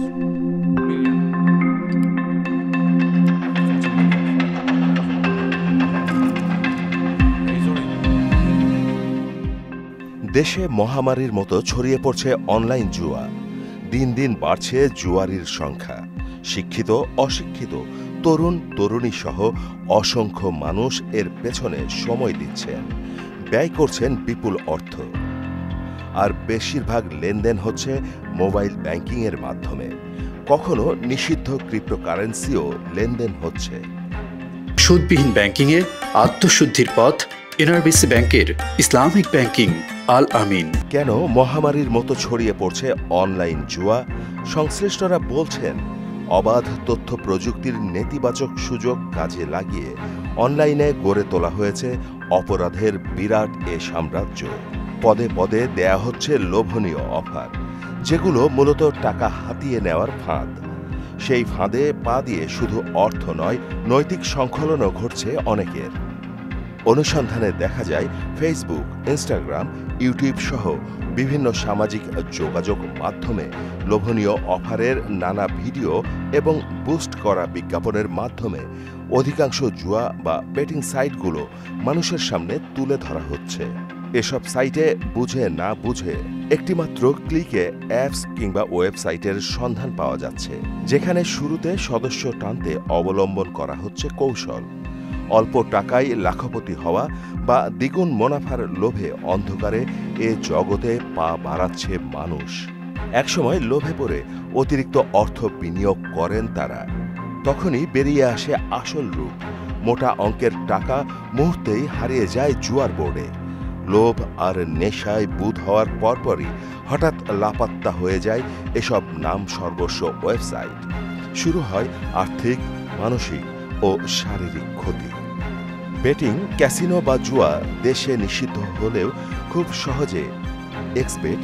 million. দেশে মহামারীর মতো ছড়িয়ে পড়ছে অনলাইন জুয়া। দিন দিন বাড়ছে জুয়ারির সংখ্যা। শিক্ষিত, অশিক্ষিত, তরুণ তরুণী সহ অসংখ্য মানুষ এর পেছনে সময় দিচ্ছেন, ব্যয় করছেন বিপুল অর্থ। আর বেশিরভাগ লেনদেন হচ্ছে মোবাইল ব্যাংকিংয়ের মাধ্যমে। কখনো নিষিদ্ধ ক্রিপ্টোকারেন্সিও লেনদেন হচ্ছে। সুদবিহীন ব্যাংকিংয়ে আত্মশুদ্ধির পথ এনআরবিসি ব্যাংকের ইসলামিক ব্যাংকিং আল আমিন। কেন মহামারীর মতো ছড়িয়ে পড়ছে অনলাইন জুয়া? সংশ্লিষ্টরা বলছেন, অবাধ তথ্য প্রযুক্তির নেতিবাচক সুযোগ কাজে লাগিয়ে অনলাইনে গড়ে তোলা হয়েছে অপরাধের বিরাট এ সাম্রাজ্য। পদে পদে দেয়া হচ্ছে লোভনীয় অফার, যেগুলো মূলত টাকা হাতিয়ে নেওয়ার ফাঁদ। সেই ফাঁদে পা দিয়ে শুধু অর্থ নয়, নৈতিক সংকলনও ঘটছে অনেকের। অনুসন্ধানে দেখা যায়, ফেসবুক, ইনস্টাগ্রাম, ইউটিউব সহ বিভিন্ন সামাজিক যোগাযোগ মাধ্যমে লোভনীয় অফারের নানা ভিডিও এবং বুস্ট করা বিজ্ঞাপনের মাধ্যমে অধিকাংশ জুয়া বা বেটিং সাইটগুলো মানুষের সামনে তুলে ধরা হচ্ছে। এসব সাইটে বুঝে না বুঝে একটিমাত্র ক্লিকে অ্যাপস কিংবা ওয়েবসাইটের সন্ধান পাওয়া যাচ্ছে, যেখানে শুরুতে সদস্য টানতে অবলম্বন করা হচ্ছে কৌশল। অল্প টাকায় লাখপতি হওয়া বা দ্বিগুণ মুনাফার লোভে অন্ধকারে এ জগতে পা বাড়াচ্ছে মানুষ। একসময় লোভে পড়ে অতিরিক্ত অর্থ বিনিয়োগ করেন তারা। তখনই বেরিয়ে আসে আসল রূপ। মোটা অঙ্কের টাকা মুহূর্তেই হারিয়ে যায় জুয়ার বোর্ডে। লোভ আর নেশায় বুঁদ হওয়ার পরপরই হঠাৎ লাপাত্তা হয়ে যায় এসব নাম সর্বস্ব ওয়েবসাইট। শুরু হয় আর্থিক, মানসিক ও শারীরিক ক্ষতি। বেটিং, ক্যাসিনো বা জুয়া দেশে নিষিদ্ধ হলেও খুব সহজে এক্সবেট,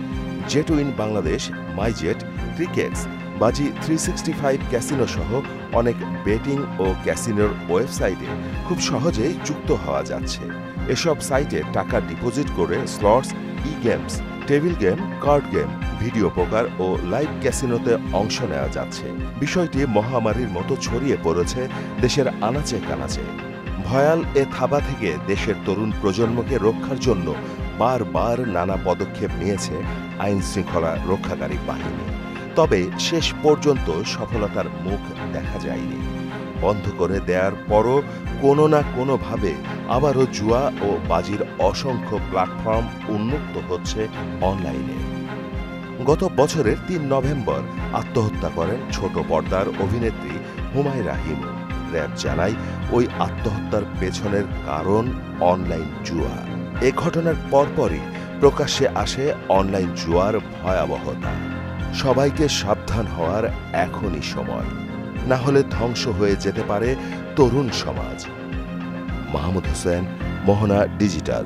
জেটউইন বাংলাদেশ, মাইজেট, ক্রিকেটস, বাজি 365 ক্যাসিনো সহ অনেক বেটিং ও ক্যাসিনোর ওয়েবসাইটে খুব সহজেই যুক্ত হওয়া যাচ্ছে। এসব সাইটে টাকা ডিপোজিট করে slots, e games, table game, card game, video poker ও লাইভ ক্যাসিনোতে অংশ নেওয়া যাচ্ছে। বিষয়টি মহামারীর মতো ছড়িয়ে পড়েছে দেশের আনাচে কানাচে। ভয়াল এ থাবা থেকে দেশের তরুণ প্রজন্মকে রক্ষার জন্য বারবার নানা পদক্ষেপ নিয়েছে আইন শৃঙ্খলা রক্ষাকারী বাহিনী। তবে শেষ পর্যন্ত সফলতার মুখ দেখা যায়নি। বন্ধ করে দেওয়ার পরও কোনো না কোনোভাবে আবারও জুয়া ও বাজির অসংখ্য প্ল্যাটফর্ম উন্মুক্ত হচ্ছে অনলাইনে। গত বছরের ৩ নভেম্বর আত্মহত্যা করেন ছোট পর্দার অভিনেত্রী হুমায়রা হিমু। র্যাব জানায়, ওই আত্মহত্যার পেছনের কারণ অনলাইন জুয়া। এ ঘটনার পরপরই প্রকাশ্যে আসে অনলাইন জুয়ার ভয়াবহতা। সবাইকে সাবধান হওয়ার এখনই সময়, না হলে ধ্বংস হয়ে যেতে পারে তরুণ সমাজ। মাহমুদ হোসেন, মোহনা ডিজিটাল।